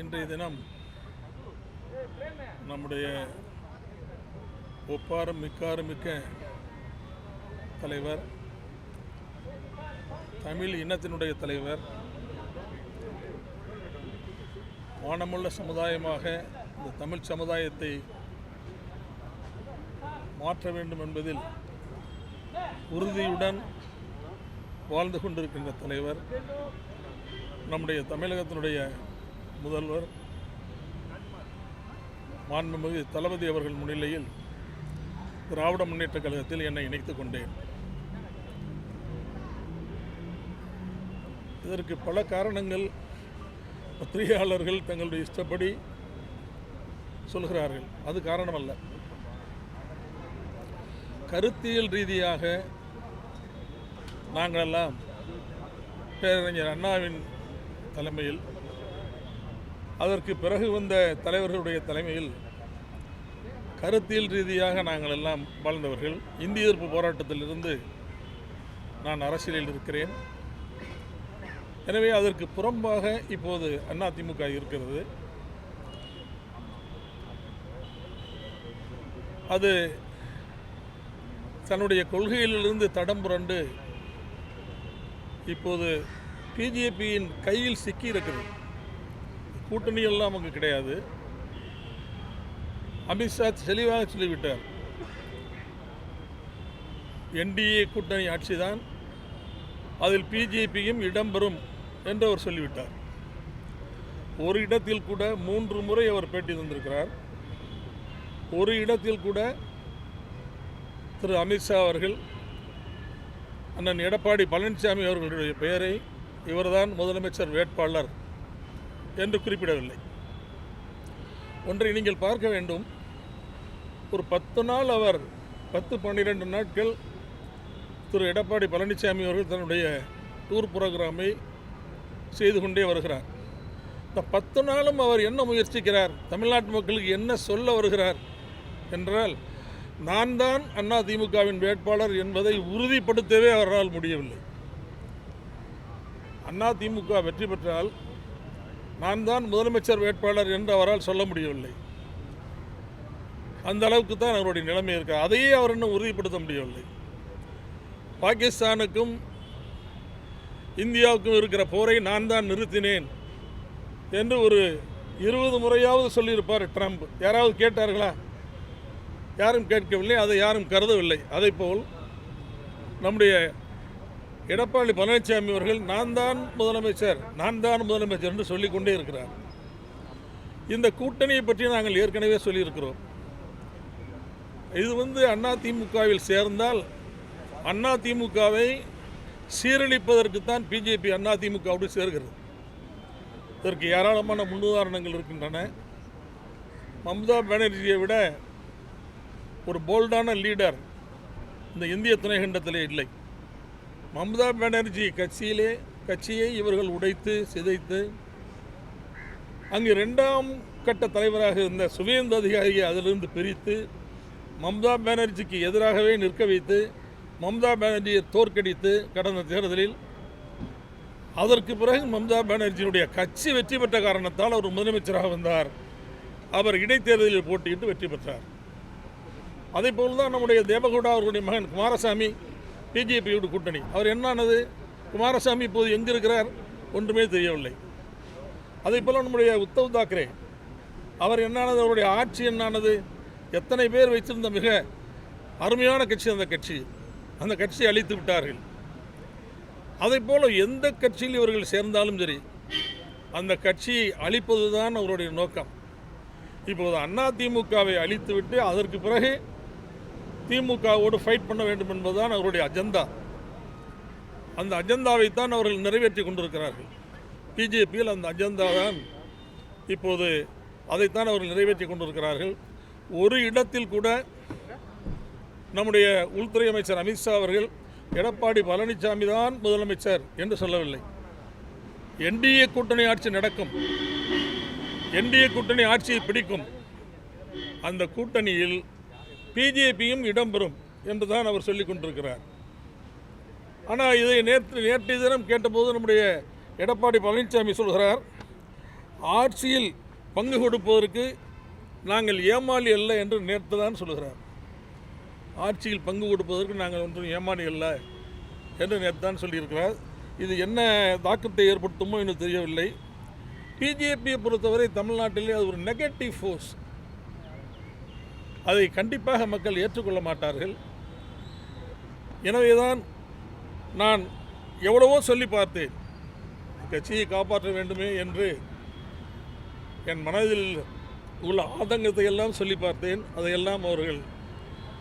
இன்றைய தினம் நம்முடைய ஒப்பாரும் மிக்காரும் மிக்க தலைவர், தமிழ் இனத்தினுடைய தலைவர், வானமுள்ள சமுதாயமாக இந்த தமிழ் சமுதாயத்தை மாற்ற வேண்டும் என்பதில் உறுதியுடன் வாழ்ந்து கொண்டிருக்கின்ற தலைவர், நம்முடைய தமிழகத்தினுடைய முதல்வர் மாண்புமிகு தளபதி அவர்கள் முன்னிலையில் திராவிட முன்னேற்றக் கழகத்தில் என்னை இணைத்துக் கொண்டேன். இதற்கு பல காரணங்கள் பத்திரிகையாளர்கள் தங்களுடைய இஷ்டப்படி சொல்கிறார்கள். அது காரணமல்ல. கருத்தியல் ரீதியாக நாங்களெல்லாம் பேரறிஞர் அண்ணாவின் தலைமையில், அதற்கு பிறகு வந்த தலைவர்களுடைய தலைமையில் கருத்தியல் ரீதியாக நாங்கள் எல்லாம் வாழ்ந்தவர்கள். இந்திய எதிர்ப்பு போராட்டத்திலிருந்து நான் அரசியலில் இருக்கிறேன். எனவே அதற்கு புறம்பாக இப்போது அதிமுக இருக்கிறது. அது தன்னுடைய கொள்கையிலிருந்து தடம் புரண்டு இப்போது பிஜேபியின் கையில் சிக்கி இருக்கிறது. கூட்டணி எல்லாம் அங்கு கிடையாது. அமித்ஷா தெளிவாக சொல்லிவிட்டார், என்டிஏ கூட்டணி ஆட்சிதான், அதில் பிஜேபியும் இடம்பெறும் என்று அவர் சொல்லிவிட்டார். ஒரு இடத்தில் கூட 3 முறை அவர் பேட்டி தந்திருக்கிறார். ஒரு இடத்தில் கூட திரு அமித்ஷா அவர்கள் அண்ணன் எடப்பாடி பழனிசாமி அவர்களுடைய பெயரை இவர்தான் முதலமைச்சர் வேட்பாளர் என்று குறிப்பிடவில்லை. ஒன்றை நீங்கள் பார்க்க வேண்டும். ஒரு 10 நாள் அவர் 10-12 நாட்கள் திரு எடப்பாடி பழனிசாமி அவர்கள் தன்னுடைய டூர் புரோகிராமை செய்து கொண்டே வருகிறார். இந்த 10 நாளும் அவர் என்ன முயற்சிக்கிறார், தமிழ்நாட்டு மக்களுக்கு என்ன சொல்ல வருகிறார் என்றால், நான் தான் அதிமுகவின் வேட்பாளர் என்பதை உறுதிப்படுத்தவே அவரால் முடியவில்லை. அதிமுக வெற்றி பெற்றால் நான் தான் முதலமைச்சர் வேட்பாளர் என்று அவரால் சொல்ல முடியவில்லை. அந்த அளவுக்கு தான் அவருடைய நிலைமை இருக்கு. அதையே அவர் இன்னும் உறுதிப்படுத்த முடியவில்லை. பாகிஸ்தானுக்கும் இந்தியாவுக்கும் இருக்கிற போரை நான் தான் நிறுத்தினேன் என்று ஒரு 20 முறையாவது சொல்லியிருப்பார் ட்ரம்ப். யாராவது கேட்டார்களா? யாரும் கேட்கவில்லை. அதை யாரும் கருதவில்லை. அதேபோல் நம்முடைய எடப்பாடி பழனிசாமி அவர்கள் நான் தான் முதலமைச்சர் என்று சொல்லிக்கொண்டே இருக்கிறார். இந்த கூட்டணியை பற்றி நாங்கள் ஏற்கனவே சொல்லியிருக்கிறோம். இது அதிமுகவில் சேர்ந்தால் அதிமுகவை சீரழிப்பதற்குத்தான் பிஜேபி அதிமுகவோடு சேர்கிறது. இதற்கு ஏராளமான முன்னுதாரணங்கள் இருக்கின்றன. மம்தா பானர்ஜியை விட ஒரு போல்டான லீடர் இந்த இந்திய துணைக்கண்டத்திலே இல்லை. மம்தா பானர்ஜி கட்சியை இவர்கள் உடைத்து சிதைத்து அங்கு 2ஆம் கட்ட தலைவராக இருந்த சுவேந்து அதிகாரியை அதிலிருந்து பிரித்து மம்தா பானர்ஜிக்கு எதிராகவே நிற்க வைத்து மம்தா பானர்ஜியை தோற்கடித்து கடந்த தேர்தலில், அதற்கு பிறகு மம்தா பானர்ஜியினுடைய கட்சி வெற்றி பெற்ற காரணத்தால் அவர் முதலமைச்சராக வந்தார். அவர் இடைத்தேர்தலில் போட்டியிட்டு வெற்றி பெற்றார். அதே போல் தான் நம்முடைய தேவகவுடா அவர்களுடைய மகன் குமாரசாமி பிஜேபியோடு கூட்டணி. அவர் என்னானது? குமாரசாமி இப்போது எங்கே இருக்கிறார்? ஒன்றுமே தெரியவில்லை. அதே போல் நம்முடைய உத்தவ் தாக்கரே, அவர் என்னானது? அவருடைய ஆட்சி என்னானது? எத்தனை பேர் வைத்திருந்த மிக அருமையான கட்சி அந்த கட்சியை அழித்து விட்டார்கள். அதே போல் எந்த கட்சியில் இவர்கள் சேர்ந்தாலும் சரி, அந்த கட்சியை அழிப்பது தான் அவருடைய நோக்கம். இப்போது அதிமுகவை அழித்துவிட்டு அதற்கு பிறகு திமுகவோடு ஃபைட் பண்ண வேண்டும் என்பதுதான் அவருடைய அஜெண்டா. அந்த அஜெண்டாவைத்தான் அவர்கள் நிறைவேற்றி கொண்டிருக்கிறார்கள். பிஜேபியில் அந்த அஜெண்டா தான் இப்போது, அதைத்தான் அவர்கள் நிறைவேற்றி கொண்டிருக்கிறார்கள். ஒரு இடத்தில் கூட நம்முடைய உள்துறை அமைச்சர் அமித்ஷா அவர்கள் எடப்பாடி பழனிசாமி தான் முதலமைச்சர் என்று சொல்லவில்லை. என்டிஏ கூட்டணி ஆட்சி நடக்கும், என்டிஏ கூட்டணி ஆட்சியை பிடிக்கும், அந்த கூட்டணியில் பிஜேபியும் இடம்பெறும் என்றுதான் அவர் சொல்லிக் கொண்டிருக்கிறார். ஆனால் இதை நேற்றைய தினம் கேட்டபோது நம்முடைய எடப்பாடி பழனிசாமி சொல்கிறார், ஆட்சியில் பங்கு கொடுப்பதற்கு நாங்கள் ஏமாளி அல்ல என்று நேற்று தான் சொல்கிறார். ஆட்சியில் பங்கு கொடுப்பதற்கு நாங்கள் ஒன்றும் ஏமாளி அல்ல என்று நேற்று தான் சொல்லியிருக்கிறார். இது என்ன தாக்கத்தை ஏற்படுத்துமோ என்று தெரியவில்லை. பிஜேபியை பொறுத்தவரை தமிழ்நாட்டிலே அது ஒரு நெகட்டிவ் ஃபோர்ஸ். அதை கண்டிப்பாக மக்கள் ஏற்றுக்கொள்ள மாட்டார்கள். எனவேதான் நான் எவ்வளவோ சொல்லி பார்த்தேன், கட்சியை காப்பாற்ற வேண்டுமே என்று என் மனதில் உள்ள ஆதங்கத்தை எல்லாம் சொல்லி பார்த்தேன். அதையெல்லாம் அவர்கள்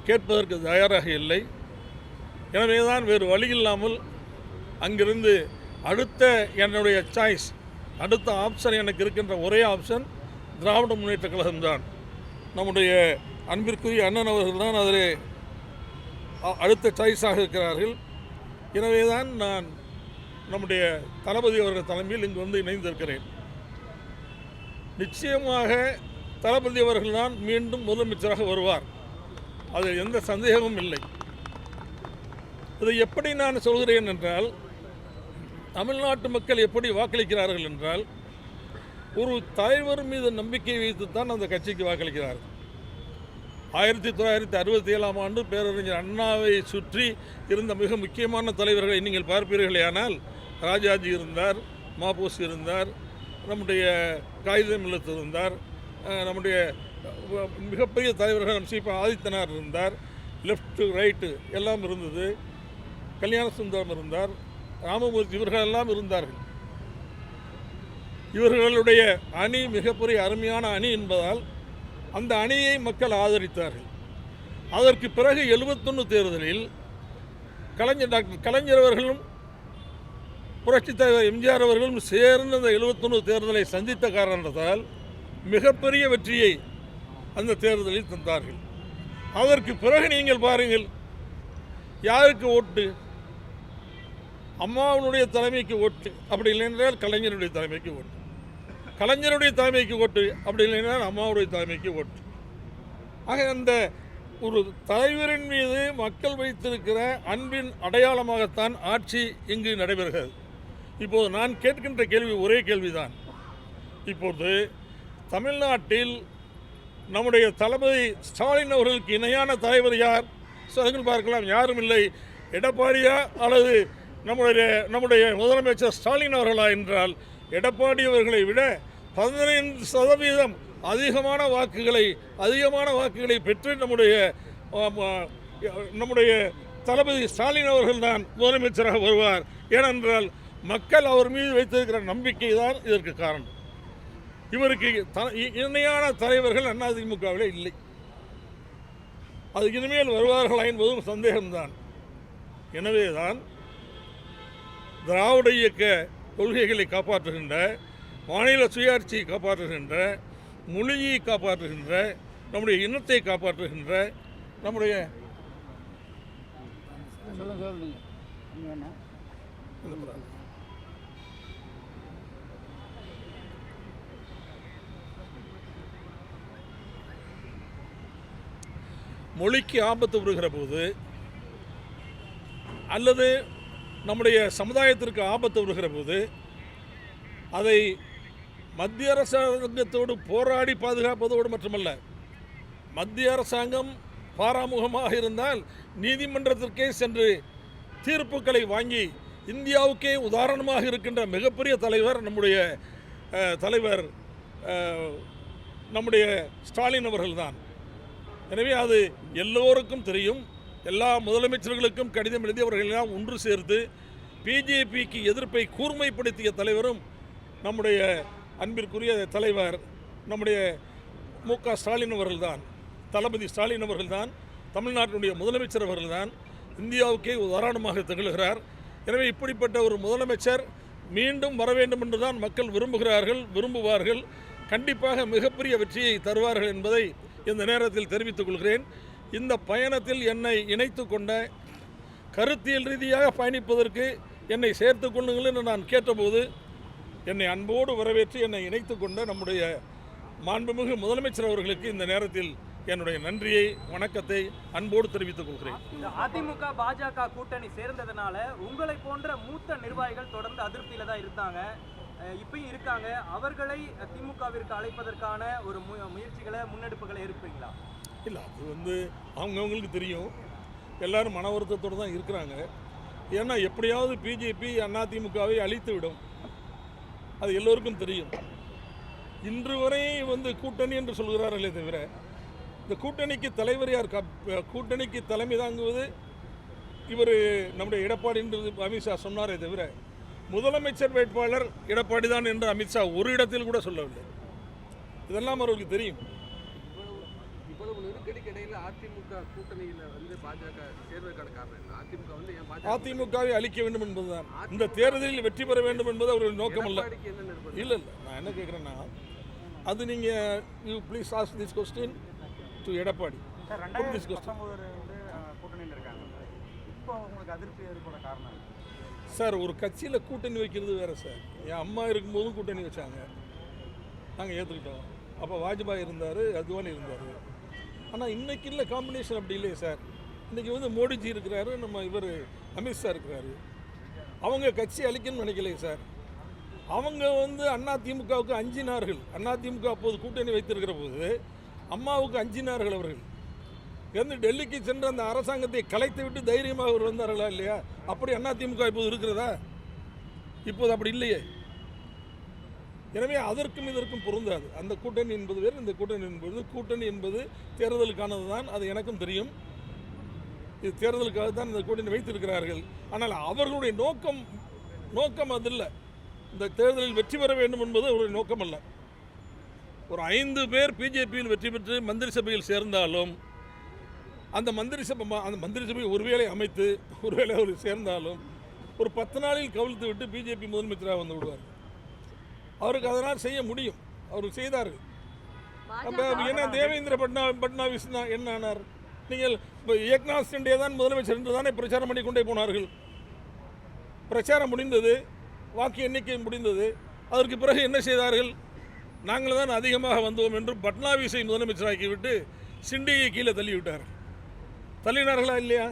கேட்பதற்கு தயாராக இல்லை. எனவே தான் வேறு வழி இல்லாமல் அங்கிருந்து அடுத்த என்னுடைய சாய்ஸ், அடுத்த ஆப்ஷன் எனக்கு இருக்கின்ற ஒரே ஆப்ஷன் திராவிட முன்னேற்ற கழகம்தான். நம்முடைய அன்பிற்குரிய அண்ணன் அவர்கள் தான் அதில் அடுத்த சாய்ஸாக இருக்கிறார்கள். எனவே தான் நான் நம்முடைய தளபதி அவர்கள் தலைமையில் இங்கு வந்து இணைந்திருக்கிறேன். நிச்சயமாக தளபதி அவர்கள் தான் மீண்டும் முதலமைச்சராக வருவார், அதில் எந்த சந்தேகமும் இல்லை. இதை எப்படி நான் சொல்கிறேன் என்றால், தமிழ்நாட்டு மக்கள் எப்படி வாக்களிக்கிறார்கள் என்றால், ஒரு தலைவர் மீது நம்பிக்கை வைத்துத்தான் அந்த கட்சிக்கு வாக்களிக்கிறார்கள். 1967ஆம் ஆண்டு பேரறிஞர் அண்ணாவை சுற்றி இருந்த மிக முக்கியமான தலைவர்களை நீங்கள் பார்ப்பீர்களேயானால், ராஜாஜி இருந்தார், மாபோசி இருந்தார், நம்முடைய காகிதம் இல்லத்து இருந்தார், நம்முடைய மிகப்பெரிய தலைவர்கள் சீபா ஆதித்தனார் இருந்தார், லெஃப்ட் ரைட்டு எல்லாம் இருந்தது, கல்யாண சுந்தரம் இருந்தார், ராமமூர்த்தி, இவர்களெல்லாம் இருந்தார்கள். இவர்களுடைய அணி மிகப்பெரிய அருமையான அணி என்பதால் அந்த அணியை மக்கள் ஆதரித்தார்கள். அதற்கு பிறகு 71 தேர்தலில் டாக்டர் கலைஞர் அவர்களும் புரட்சித் தலைவர் எம்ஜிஆர் அவர்களும் சேர்ந்து அந்த 71 தேர்தலை சந்தித்த காரணத்தால் மிகப்பெரிய வெற்றியை அந்த தேர்தலில் தந்தார்கள். அதற்கு பிறகு நீங்கள் பாருங்கள், யாருக்கு ஓட்டு? அம்மாவுடைய தலைமைக்கு ஓட்டு, அப்படி இல்லைன்றால் கலைஞருடைய தலைமைக்கு ஓட்டு, கலைஞருடைய தலைமைக்கு ஓட்டு, அப்படி இல்லைன்றால் அம்மாவுடைய தலைமைக்கு ஓட்டு. ஆக அந்த ஒரு தலைவரின் மீது மக்கள் வைத்திருக்கிற அன்பின் அடையாளமாகத்தான் ஆட்சி இங்கு நடைபெறுகிறது. இப்போது நான் கேட்கின்ற கேள்வி ஒரே கேள்விதான். இப்போது தமிழ்நாட்டில் நம்முடைய தளபதி ஸ்டாலின் அவர்களுக்கு இணையான தலைவர் யார் சொல்லுங்கள் பார்க்கலாம். யாரும் இல்லை. எடப்பாடியா அல்லது நம்முடைய முதலமைச்சர் ஸ்டாலின் அவர்களா என்றால், எடப்பாடி அவர்களை விட 15% அதிகமான வாக்குகளை பெற்று நம்முடைய தளபதி ஸ்டாலின் அவர்கள் தான் முதலமைச்சராக வருவார். ஏனென்றால் மக்கள் அவர் மீது வைத்திருக்கிற நம்பிக்கை தான் இதற்கு காரணம். இவருக்கு இணையான தலைவர்கள் அதிமுகவில் இல்லை. அது இனிமேல் வருவார்களா என்பதும் சந்தேகம்தான். எனவே தான் திராவிட இயக்க கொள்கைகளை காப்பாற்றுகின்ற, மாநில சுயாட்சியை காப்பாற்றுகின்ற, மொழியை காப்பாற்றுகின்ற, நம்முடைய இனத்தை காப்பாற்றுகின்ற, நம்முடைய மொழிக்கு ஆபத்து வருகிற போது அல்லது நம்முடைய சமுதாயத்திற்கு ஆபத்து வருகிற போது அதை மத்திய அரசாங்கத்தோடு போராடி பாதுகாப்பதோடு மட்டுமல்ல, மத்திய அரசாங்கம் பாராமுகமாக இருந்தால் நீதிமன்றத்திற்கே சென்று தீர்ப்புகளை வாங்கி இந்தியாவுக்கே உதாரணமாக இருக்கின்ற மிகப்பெரிய தலைவர் நம்முடைய ஸ்டாலின் அவர்கள்தான். எனவே அது எல்லோருக்கும் தெரியும். எல்லா முதலமைச்சர்களுக்கும் கடிதம் எழுதி அவர்களெல்லாம் ஒன்று சேர்த்து பிஜேபிக்கு எதிர்ப்பை கூர்மைப்படுத்திய தலைவரும் நம்முடைய அன்பிற்குரிய தலைவர் நம்முடைய மு.க. ஸ்டாலின் அவர்கள்தான், தளபதி ஸ்டாலின் அவர்கள்தான், தமிழ்நாட்டினுடைய முதலமைச்சர் அவர்கள்தான், இந்தியாவுக்கே உதாரணமாக திகழ்கிறார். எனவே இப்படிப்பட்ட ஒரு முதலமைச்சர் மீண்டும் வர வேண்டும் என்றுதான் மக்கள் விரும்புவார்கள். கண்டிப்பாக மிகப்பெரிய வெற்றியை தருவார்கள் என்பதை இந்த நேரத்தில் தெரிவித்துக் கொள்கிறேன். இந்த பயணத்தில் என்னை இணைத்து கொண்ட, கருத்தியல் ரீதியாக பயணிப்பதற்கு என்னை சேர்த்து கொள்ளுங்கள் என்று நான் கேட்டபோது என்னை அன்போடு வரவேற்று என்னை இணைத்து கொண்ட நம்முடைய மாண்புமிகு முதலமைச்சர் அவர்களுக்கு இந்த நேரத்தில் என்னுடைய நன்றியை, வணக்கத்தை அன்போடு தெரிவித்துக் கொள்கிறேன். அதிமுக பாஜக கூட்டணி சேர்ந்ததனால உங்களை போன்ற மூத்த நிர்வாகிகள் தொடர்ந்து அதிருப்தியில தான் இருந்தாங்க. இப்பயும் இருக்காங்க. அவர்களை திமுகவிற்கு அழைப்பதற்கான ஒரு முயற்சிகளை முன்னெடுப்புகளை இருப்பீங்களா? இல்லை, அது அவங்கவுங்களுக்கு தெரியும். எல்லாரும் மன வருத்தத்தோடு தான் இருக்கிறாங்க. ஏன்னா எப்படியாவது பிஜேபி அதிமுகவை அழித்து விடும், அது எல்லோருக்கும் தெரியும். இன்று வரை கூட்டணி என்று சொல்கிறார்களே தவிர இந்த கூட்டணிக்கு தலைவர் யார்? கூட்டணிக்கு தலைமை தாங்குவது இவர் நம்முடைய எடப்பாடி என்று அமித்ஷா சொன்னாரே தவிர முதலமைச்சர் வேட்பாளர் எடப்பாடி தான் என்று அமித்ஷா ஒரு இடத்தில் கூட சொல்லவில்லை. இதெல்லாம் அவர்களுக்கு தெரியும். இவ்வளவு நெருக்கடிக்கு இடையில அதிமுக கூட்டணியில் பாஜக சேர்வதற்கான காரணம் என்ன? அதிமுகவை அழிக்க வேண்டும் என்பதுதான். இந்த தேர்தலில் வெற்றி பெற வேண்டும் என்பது அவருடைய நோக்கம் அல்ல. இல்லை, நான் என்ன கேட்குறேன்னா, அது நீங்கள் you please ask this question to Edappadi. Sir, ஒரு கட்சியில் கூட்டணி வைக்கிறது வேறு சார். என் அம்மா இருக்கும்போதும் கூட்டணி வச்சாங்க, நாங்கள் ஏற்றுக்கிட்டோம். அப்போ வாஜ்பாய் இருந்தார், அத்வானி இருந்தார். ஆனால் இன்றைக்கி இல்லை காம்பினேஷன் அப்படி இல்லையே சார். இன்றைக்கி மோடிஜி இருக்கிறாரு, நம்ம இவர் அமித்ஷா இருக்கிறாரு. அவங்க கட்சி அழிக்கணும்னு நினைக்கலையே சார். அவங்க அதிமுகவுக்கு அஞ்சினார்கள். அதிமுக அப்போது கூட்டணி வைத்திருக்கிற போது அம்மாவுக்கு அஞ்சினார்கள். அவர்கள் டெல்லிக்கு சென்று அந்த அரசாங்கத்தை கலைத்து விட்டு தைரியமாக அவர் வந்தார்களா இல்லையா? அப்படி அதிமுக இப்போது இருக்கிறதா? இப்போது அப்படி இல்லையே. எனவே அதற்கும் இதற்கும் பொருந்தாது. அந்த கூட்டணி என்பது வேறு, இந்த கூட்டணி என்பது தேர்தலுக்கானது தான். அது எனக்கும் தெரியும். இது தேர்தலுக்காக தான் இந்த கூட்டணி வைத்திருக்கிறார்கள். ஆனால் அவர்களுடைய நோக்கம் அது இல்லை. இந்த தேர்தலில் வெற்றி பெற வேண்டும் என்பது அவருடைய நோக்கம் அல்ல. ஒரு 5 பேர் பிஜேபியில் வெற்றி பெற்று மந்திரி சபையில் சேர்ந்தாலும் அந்த மந்திரி சபை ஒருவேளை அமைத்து ஒருவேளை அவர் சேர்ந்தாலும் ஒரு 10 நாளில் கவிழ்த்து விட்டு பிஜேபி முதலமைச்சராக வந்து விடுவார். அவருக்கு அதனால் செய்ய முடியும். அவர் செய்தார்கள். அப்போ என்ன தேவேந்திர பட்னாவிஸ் என்ன ஆனார்? நீங்கள் ஏக்நாத் ஷிண்டே தான் முதலமைச்சர் என்று தானே பிரச்சாரம் பண்ணி கொண்டே போனார்கள். பிரச்சாரம் முடிந்தது, வாக்கு எண்ணிக்கை முடிந்தது. அதற்கு பிறகு என்ன செய்தார்கள்? நாங்கள் தான் அதிகமாக வந்தோம் என்று பட்னாவிஸை முதலமைச்சராக்கிவிட்டு ஷிண்டேயை கீழே தள்ளிவிட்டார். தள்ளினார்களா இல்லையா?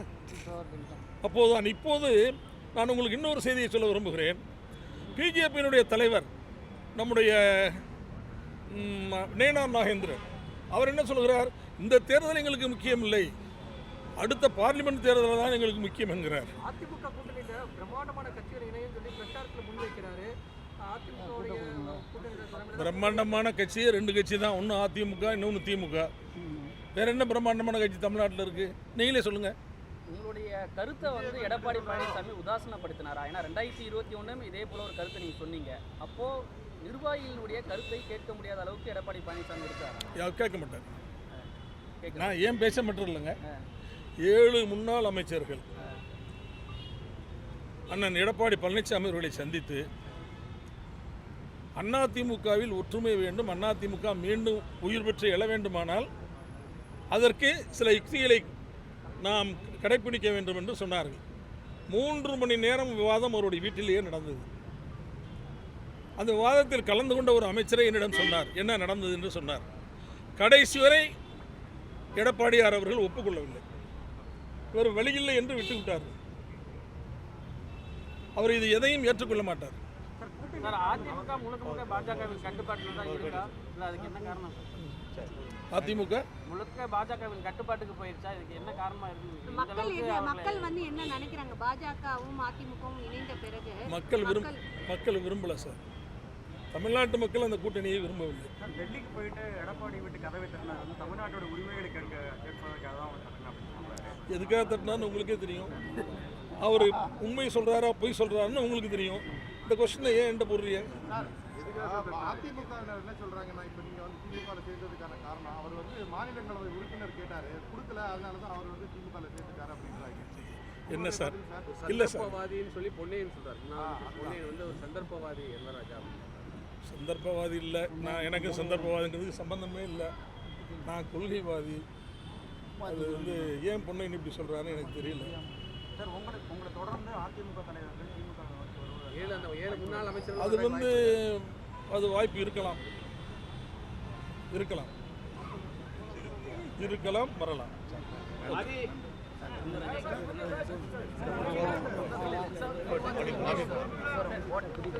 அப்போதுதான். இப்போது நான் உங்களுக்கு இன்னொரு செய்தியை சொல்ல விரும்புகிறேன். பிஜேபியினுடைய தலைவர் நம்முடைய நேனா நாகேந்திரன் அவர் என்ன சொல்கிறார்? இந்த தேர்தல் எங்களுக்கு முக்கியம் இல்லை, அடுத்த பார்லிமெண்ட் தேர்தல் தான் எங்களுக்கு முக்கியம் என்கிறார். அதிமுக கூட்டணியில் பிரம்மாண்டமான கட்சிகள் இணையம் சொல்லி பிரச்சாரத்தில் முன்வைக்கிறாரு. பிரம்மாண்டமான கட்சியே 2 கட்சி தான். ஒன்று அதிமுக, இன்னொன்று திமுக. வேற என்ன பிரம்மாண்டமான கட்சி தமிழ்நாட்டில் இருக்கு? நீங்களே சொல்லுங்க. உங்களுடைய கருத்தை எடப்பாடி பழனிசாமி உதாசனப்படுத்தினாரா? ஏன்னா 2021 இதே போல ஒரு கருத்தை நீங்க சொன்னீங்க. அப்போ நிர்வாகிகளுடைய கருத்தை கேட்க முடியாத அளவுக்கு எடப்பாடி பழனிசாமி இருக்காரு. கேட்க மாட்டார். நான் ஏன் பேச மட்டும் இல்லைங்க, 7 முன்னாள் அமைச்சர்கள் அண்ணன் எடப்பாடி பழனிசாமி அவர்களை சந்தித்து அதிமுகவில் ஒற்றுமை வேண்டும், அதிமுக மீண்டும் உயிர் பெற்று எழ வேண்டுமானால் அதற்கு சில யுக்திகளை நாம் கடைப்பிடிக்க வேண்டும் என்று சொன்னார்கள். 3 மணி நேரம் விவாதம் அவருடைய வீட்டிலேயே நடந்தது. அந்த விவாதத்தில் கலந்து கொண்ட ஒரு அமைச்சரை என்னிடம் சொன்னார், என்ன நடந்தது என்று சொன்னார். கடைசி வரை எடப்பாடியார் அவர்கள் ஒப்புக்கொள்ளவில்லை. இவர் வழியில்லை என்று விட்டுவிட்டார். அவர் இது எதையும் ஏற்றுக்கொள்ள மாட்டார். அதிமுக முழுக்க பாஜகவின் கட்டுப்பாட்டில் தான் இருக்கா? இல்லை, அதுக்கு என்ன காரணம்? அதிமுக முழுக்க பாஜகவின் கட்டுப்பாட்டுக்கு போயிருச்சா? இதுக்கு என்ன காரணமா இருக்கு? மக்கள் என்ன நினைக்கிறாங்க? பாஜகவும் அதிமுகவும் இணைந்த பிறகு மக்கள் விரும்பல சார். தமிழ்நாட்டு மக்கள் அந்த கூட்டணியை விரும்பவில்லை. டெல்லிக்கு போயிட்டு எடப்பாடி வீட்டு கதவை தட்டினார். தமிழ்நாட்டோட உரிமைகளை கேட்பதற்காக தான் அவர் எதுக்காக தட்டினான்னு உங்களுக்கே தெரியும். அவர் உண்மை சொல்றாரா பொய் சொல்றாருன்னு உங்களுக்கு தெரியும். இந்த கொஸ்டினை ஏன் என்கிட்ட போடுறீங்க? அதிமுக என்ன சொல்றாங்கன்னா, இப்போ நீங்கள் திமுக சேர்ந்ததுக்கான காரணம் அவர் மாநிலங்களவை உறுப்பினர் கேட்டார், கொடுக்கல, அதனால தான் அவர் திமுக சேர்ந்துட்டார் அப்படின்றாங்க. என்ன சார்? இல்லை சார், சந்தர்ப்பவாதின்னு சொல்லி பொன்னையன் சொல்றாரு. பொன்னையன் ஒரு சந்தர்ப்பவாதி என்ன ராஜா? சந்தர்ப்பவாதி இல்லை. நான் எனக்கு சந்தர்ப்பவாதிங்கிறதுக்கு சம்பந்தமே இல்லை. நான் கொள்கைவாதி. அது ஏன் பொன்னையன் இப்படி சொல்கிறாருன்னு எனக்கு தெரியல. சார், உங்களை தொடர்ந்து அதிமுக தலைவர்கள் திமுக முன்னாள் அமைச்சர் அது வாய்ப்பு இருக்கலாம், வரலாம்.